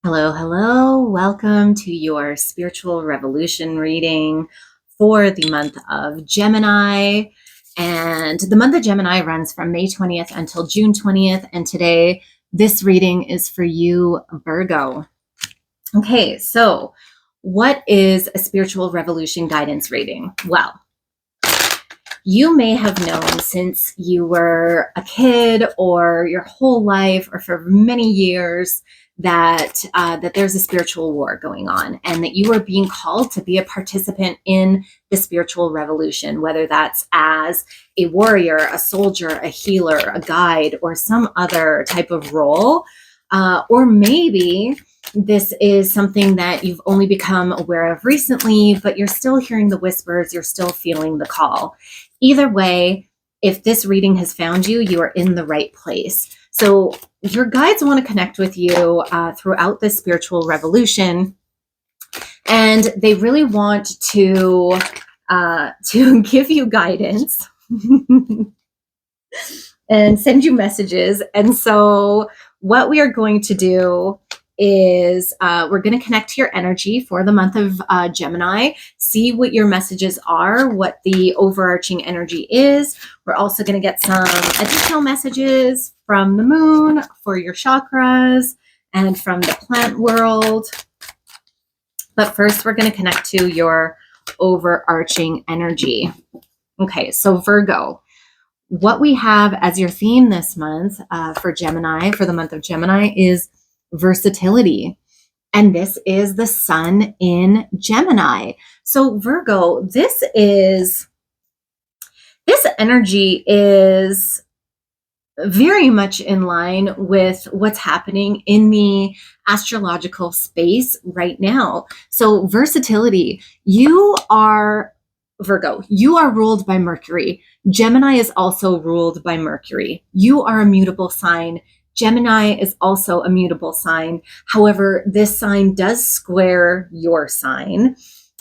Hello, hello. Welcome to your spiritual revolution reading for the month of Gemini. And the month of Gemini runs from May 20th until June 20th. And today, this reading is for you, Virgo. Okay, so what is a spiritual revolution guidance reading? Well, you may have known since you were a kid or your whole life or for many years that there's a spiritual war going on and that you are being called to be a participant in the spiritual revolution, whether that's as a warrior, a soldier, a healer, a guide, or some other type of role. Or maybe this is something that you've only become aware of recently, but you're still hearing the whispers, you're still feeling the call. Either way, if this reading has found you, you are in the right place. So your guides want to connect with you throughout this spiritual revolution, and they really want to give you guidance and send you messages. And so what we are going to do is we're going to connect to your energy for the month of Gemini, see what your messages are, what the overarching energy is. We're also going to get some additional messages from the moon for your chakras and from the plant world. But first, we're going to connect to your overarching energy. Okay, so Virgo, what we have as your theme this month for Gemini, for the month of Gemini, is versatility. And this is the sun in Gemini. So Virgo, this energy is very much in line with what's happening in the astrological space right now. So versatility, Virgo, you are ruled by Mercury. Gemini is also ruled by Mercury. You are a mutable sign. Gemini is also a mutable sign. However, this sign does square your sign.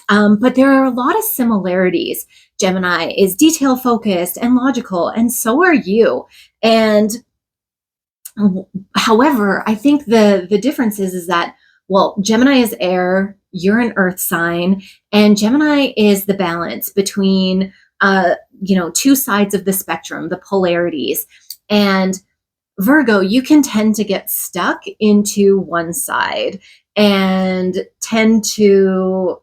But there are a lot of similarities. Gemini is detail focused and logical, and so are you. And however, I think the difference is that, well, Gemini is air, you're an earth sign, and Gemini is the balance between, two sides of the spectrum, the polarities. And Virgo, you can tend to get stuck into one side and tend to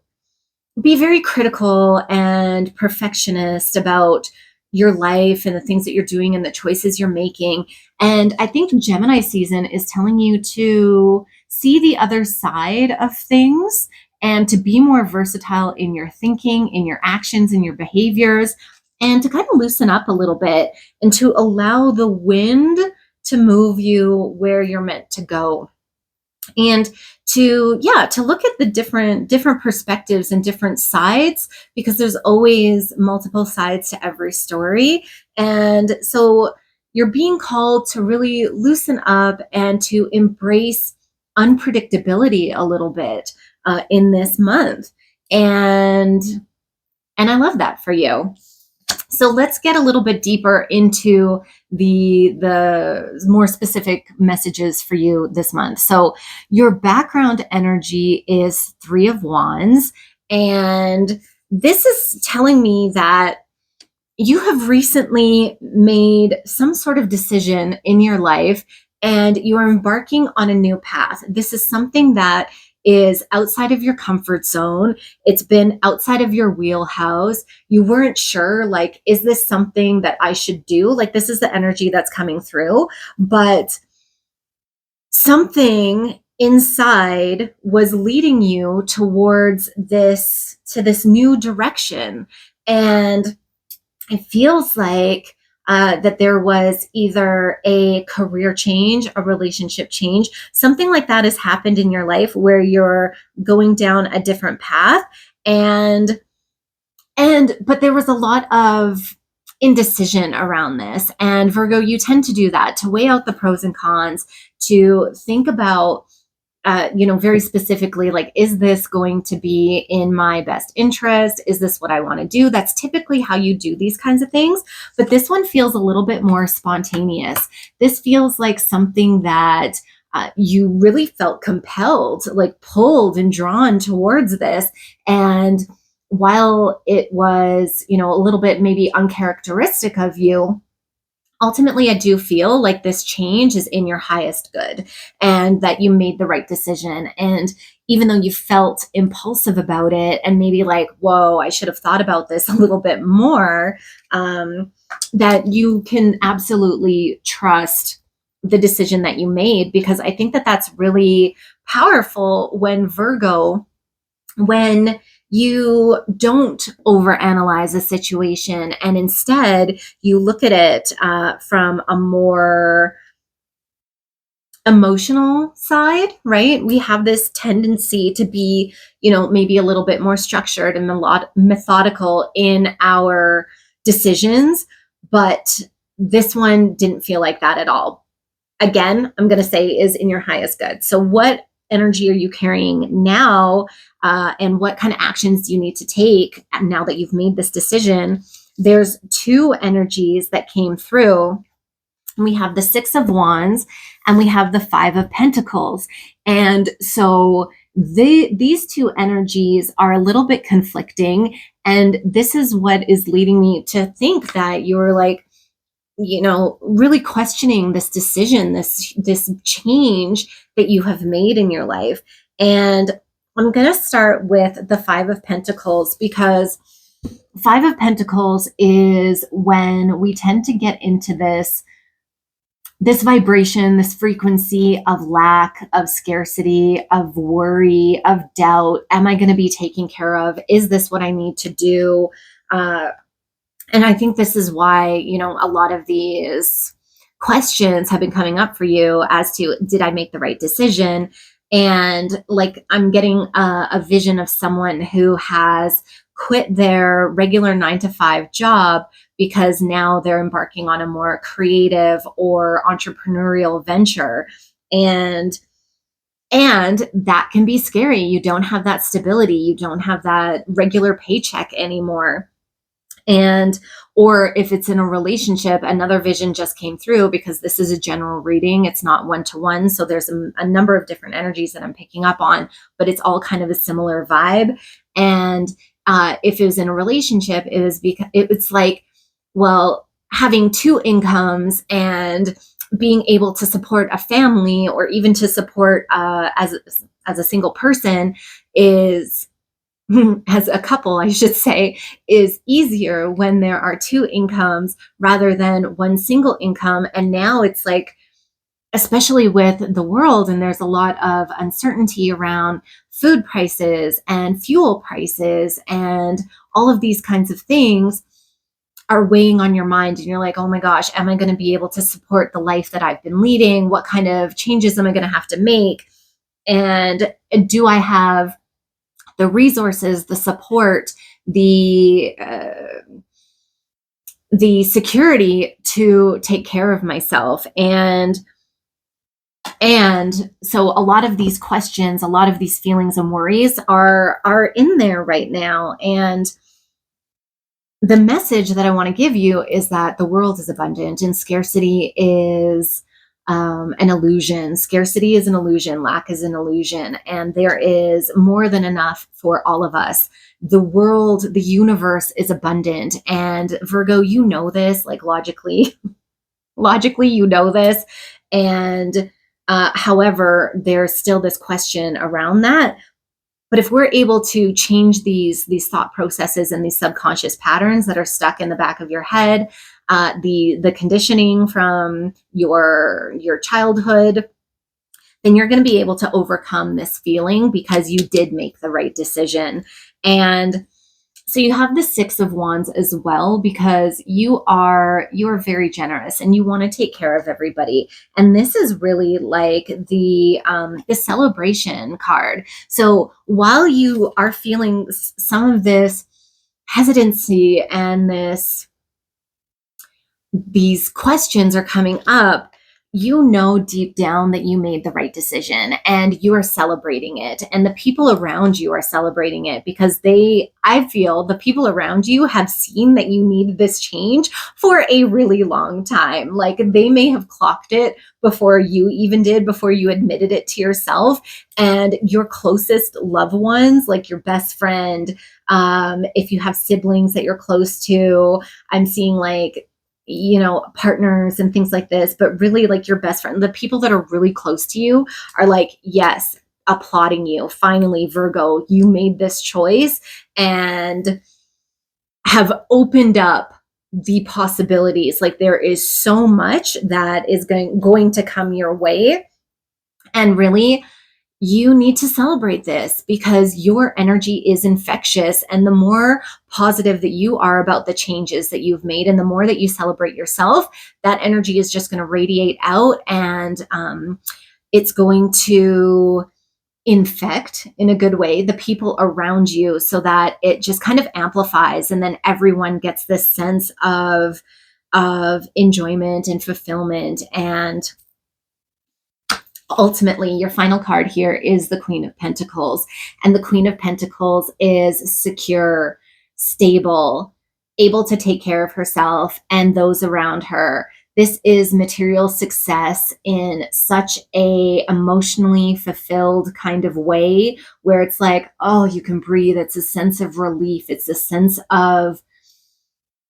be very critical and perfectionist about your life and the things that you're doing and the choices you're making. And I think Gemini season is telling you to see the other side of things and to be more versatile in your thinking, in your actions, in your behaviors, and to kind of loosen up a little bit and to allow the wind to move you where you're meant to go. And to look at the different perspectives and different sides, because there's always multiple sides to every story. And so you're being called to really loosen up and to embrace unpredictability a little bit in this month. And I love that for you. So let's get a little bit deeper into the more specific messages for you this month. So your background energy is 3 of Wands, and this is telling me that you have recently made some sort of decision in your life and you are embarking on a new path. This is something that is outside of your comfort zone. It's been outside of your wheelhouse. You weren't sure, like, is this something that I should do? Like, this is the energy that's coming through, but something inside was leading you towards this new direction. And it feels like that there was either a career change, a relationship change, something like that has happened in your life where you're going down a different path. But there was a lot of indecision around this. And Virgo, you tend to do that, to weigh out the pros and cons, to think about very specifically, like, is this going to be in my best interest? Is this what I want to do? That's typically how you do these kinds of things. But this one feels a little bit more spontaneous. This feels like something that you really felt compelled, like pulled and drawn towards this. And while it was, you know, a little bit maybe uncharacteristic of you, ultimately, I do feel like this change is in your highest good and that you made the right decision. And even though you felt impulsive about it and maybe like, whoa, I should have thought about this a little bit more, that you can absolutely trust the decision that you made, because I think that that's really powerful when Virgo, when you don't overanalyze a situation and instead you look at it from a more emotional side, right? We have this tendency to be, you know, maybe a little bit more structured and methodical in our decisions, but this one didn't feel like that at all. Again, I'm going to say is in your highest good. So what energy are you carrying now? And what kind of actions do you need to take now that you've made this decision? There's two energies that came through. We have the Six of Wands and we have the Five of Pentacles. And so these two energies are a little bit conflicting. And this is what is leading me to think that you're like, you know, really questioning this decision, this change that you have made in your life. And I'm going to start with the Five of Pentacles, because Five of Pentacles is when we tend to get into this vibration, this frequency of lack, of scarcity, of worry, of doubt. Am I going to be taken care of? Is this what I need to do? And I think this is why, you know, a lot of these questions have been coming up for you as to, did I make the right decision? And like, I'm getting a vision of someone who has quit their regular 9-to-5 job because now they're embarking on a more creative or entrepreneurial venture. And that can be scary. You don't have that stability. You don't have that regular paycheck anymore. And, or if it's in a relationship, another vision just came through, because this is a general reading. It's not one-to-one. So there's a number of different energies that I'm picking up on, but it's all kind of a similar vibe. And if it was in a relationship, it was because it's like, well, having two incomes and being able to support a family, or even to support as a single person, is as a couple, I should say, is easier when there are two incomes rather than one single income. And now it's like, especially with the world, and there's a lot of uncertainty around food prices and fuel prices and all of these kinds of things are weighing on your mind. And you're like, oh my gosh, am I going to be able to support the life that I've been leading? What kind of changes am I going to have to make? And do I have the resources, the support, the security to take care of myself? And so a lot of these questions, a lot of these feelings and worries are in there right now. And the message that I want to give you is that the world is abundant and scarcity is an illusion. Scarcity is an illusion. Lack is an illusion. And there is more than enough for all of us. The world, the universe is abundant. And Virgo, you know this, like logically, you know this. And however, there's still this question around that. But if we're able to change these thought processes and these subconscious patterns that are stuck in the back of your head, the conditioning from your childhood, then you're going to be able to overcome this feeling because you did make the right decision. And so you have the Six of Wands as well, because you are very generous and you want to take care of everybody. And this is really like the celebration card. So while you are feeling some of this hesitancy and these questions are coming up, you know deep down that you made the right decision and you are celebrating it. And the people around you are celebrating it because I feel the people around you have seen that you need this change for a really long time. Like they may have clocked it before you even did, before you admitted it to yourself. And your closest loved ones, like your best friend, if you have siblings that you're close to, I'm seeing like, partners and things like this, but really like your best friend, the people that are really close to you are like, yes, applauding you. Finally, Virgo, you made this choice and have opened up the possibilities. Like there is so much that is going to come your way. And really, you need to celebrate this because your energy is infectious. And the more positive that you are about the changes that you've made and the more that you celebrate yourself, that energy is just going to radiate out and it's going to infect in a good way the people around you so that it just kind of amplifies. And then everyone gets this sense of enjoyment and fulfillment. And ultimately, your final card here is the Queen of Pentacles. And the Queen of Pentacles is secure, stable, able to take care of herself and those around her. This is material success in such a emotionally fulfilled kind of way where it's like, oh, you can breathe. It's a sense of relief. It's a sense of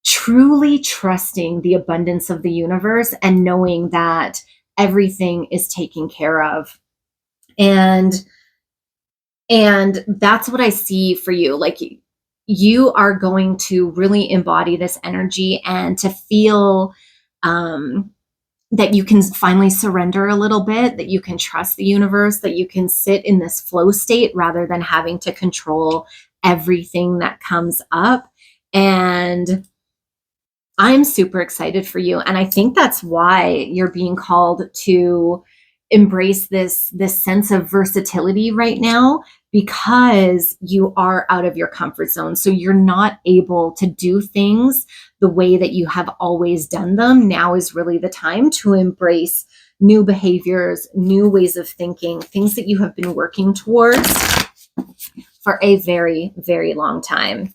truly trusting the abundance of the universe and knowing that everything is taken care of. And that's what I see for you. Like you are going to really embody this energy and to feel that you can finally surrender a little bit, that you can trust the universe, that you can sit in this flow state rather than having to control everything that comes up. And I'm super excited for you. And I think that's why you're being called to embrace this sense of versatility right now, because you are out of your comfort zone. So you're not able to do things the way that you have always done them. Now is really the time to embrace new behaviors, new ways of thinking, things that you have been working towards for a very, very long time.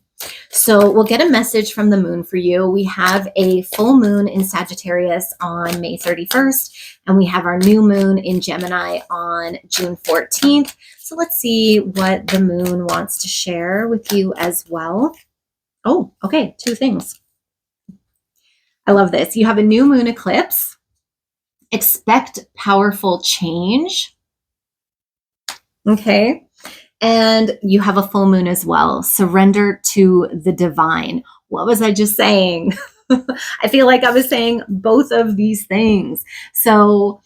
So we'll get a message from the moon for you. We have a full moon in Sagittarius on May 31st, and we have our new moon in Gemini on June 14th. So let's see what the moon wants to share with you as well. Oh, okay, two things. I love this. You have a new moon eclipse. Expect powerful change. Okay. And you have a full moon as well. Surrender to the divine. What was I just saying? I feel like I was saying both of these things. So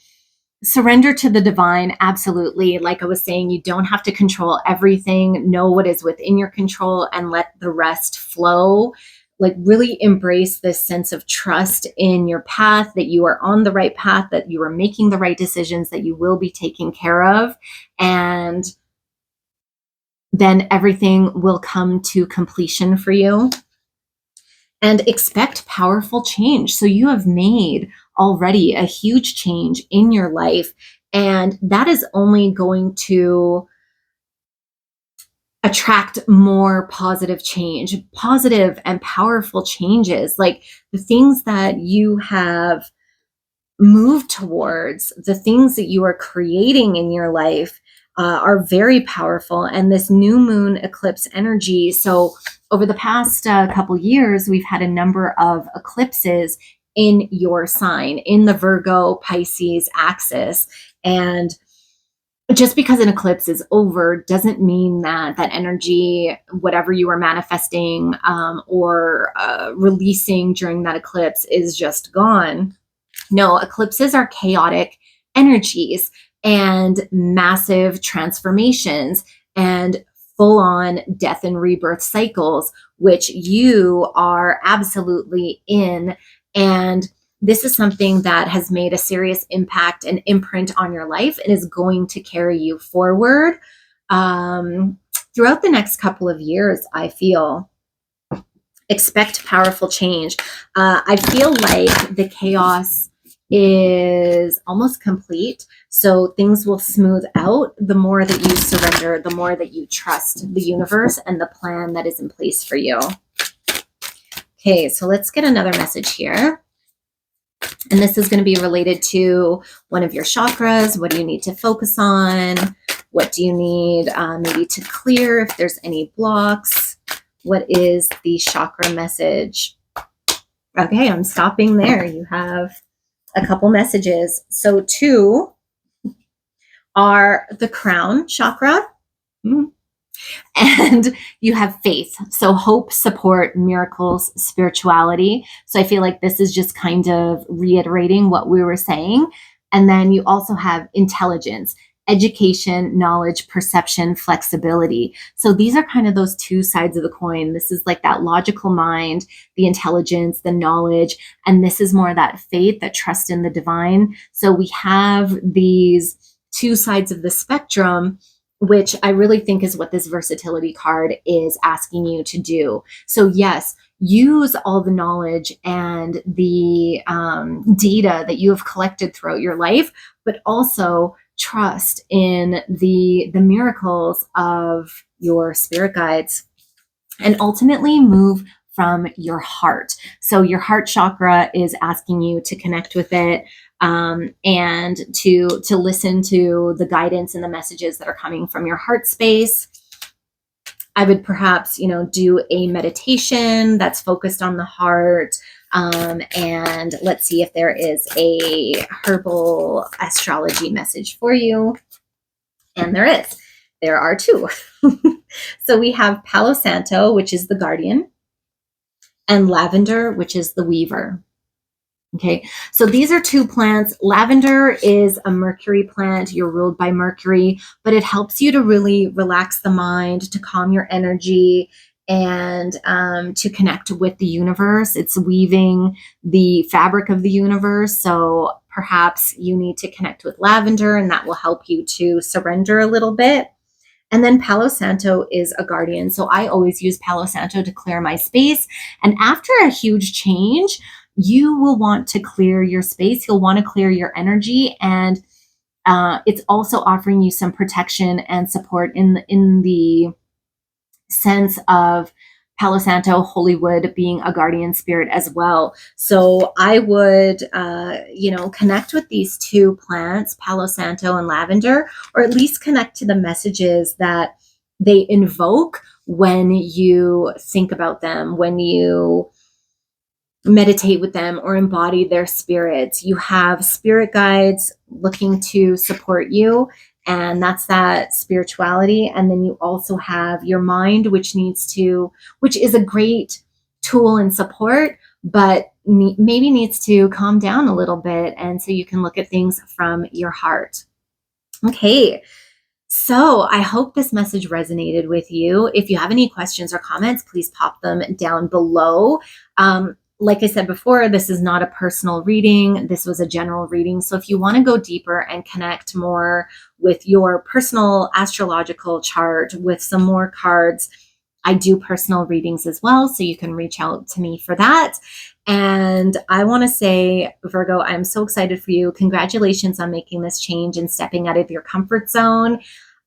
surrender to the divine. Absolutely. Like I was saying, you don't have to control everything. Know what is within your control and let the rest flow. Like really embrace this sense of trust in your path, that you are on the right path, that you are making the right decisions, that you will be taken care of. And then everything will come to completion for you. And expect powerful change. So you have made already a huge change in your life, and that is only going to attract more positive change, positive and powerful changes. Like the things that you have moved towards, the things that you are creating in your life are very powerful. And this new moon eclipse energy. So over the past couple years, we've had a number of eclipses in your sign, in the Virgo Pisces axis. And just because an eclipse is over doesn't mean that that energy, whatever you are manifesting or releasing during that eclipse, is just gone. No, eclipses are chaotic energies and massive transformations and full-on death and rebirth cycles, which you are absolutely in. And this is something that has made a serious impact and imprint on your life and is going to carry you forward throughout the next couple of years, I feel. Expect powerful change. I feel like the chaos is almost complete. So things will smooth out the more that you surrender, the more that you trust the universe and the plan that is in place for you. Okay, so let's get another message here. And this is going to be related to one of your chakras. What do you need to focus on? What do you need maybe to clear if there's any blocks? What is the chakra message? Okay, I'm stopping there. You have a couple messages. So 2 are the crown chakra. And you have faith. So hope, support, miracles, spirituality. So I feel like this is just kind of reiterating what we were saying. And then you also have intelligence, education, knowledge, perception, flexibility. So these are kind of those 2 sides of the coin. This is like that logical mind, the intelligence, the knowledge, and this is more that faith, that trust in the divine. So we have these 2 sides of the spectrum, which I really think is what this versatility card is asking you to do. So yes, use all the knowledge and the data that you have collected throughout your life, but also trust in the miracles of your spirit guides, and ultimately move from your heart. So your heart chakra is asking you to connect with it, and to listen to the guidance and the messages that are coming from your heart space. I would perhaps, do a meditation that's focused on the heart. And let's see if there is a herbal astrology message for you. And there is. There are 2. So we have Palo Santo, which is the guardian, and lavender, which is the weaver. Okay, so these are 2 plants. Lavender is a Mercury plant. You're ruled by Mercury, but it helps you to really relax the mind, to calm your energy, and to connect with the universe. It's weaving the fabric of the universe. So perhaps you need to connect with lavender, and that will help you to surrender a little bit. And then Palo Santo is a guardian. So I always use Palo Santo to clear my space. And after a huge change, you will want to clear your space. You'll want to clear your energy. And it's also offering you some protection and support in the sense of Palo Santo, Hollywood being a guardian spirit as well. So I would, connect with these 2 plants, Palo Santo and lavender, or at least connect to the messages that they invoke when you think about them, when you meditate with them or embody their spirits. You have spirit guides looking to support you, and that's that spirituality. And then you also have your mind, which is a great tool and support, but maybe needs to calm down a little bit, and so you can look at things from your heart. Okay, so I hope this message resonated with you. If you have any questions or comments, please pop them down below. Like I said before, this is not a personal reading. This was a general reading. So if you want to go deeper and connect more with your personal astrological chart with some more cards, I do personal readings as well. So you can reach out to me for that. And I want to say, Virgo, I'm so excited for you. Congratulations on making this change and stepping out of your comfort zone.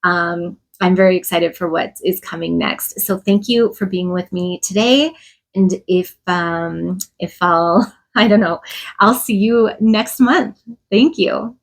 I'm very excited for what is coming next. So thank you for being with me today. And if I'll see you next month. Thank you.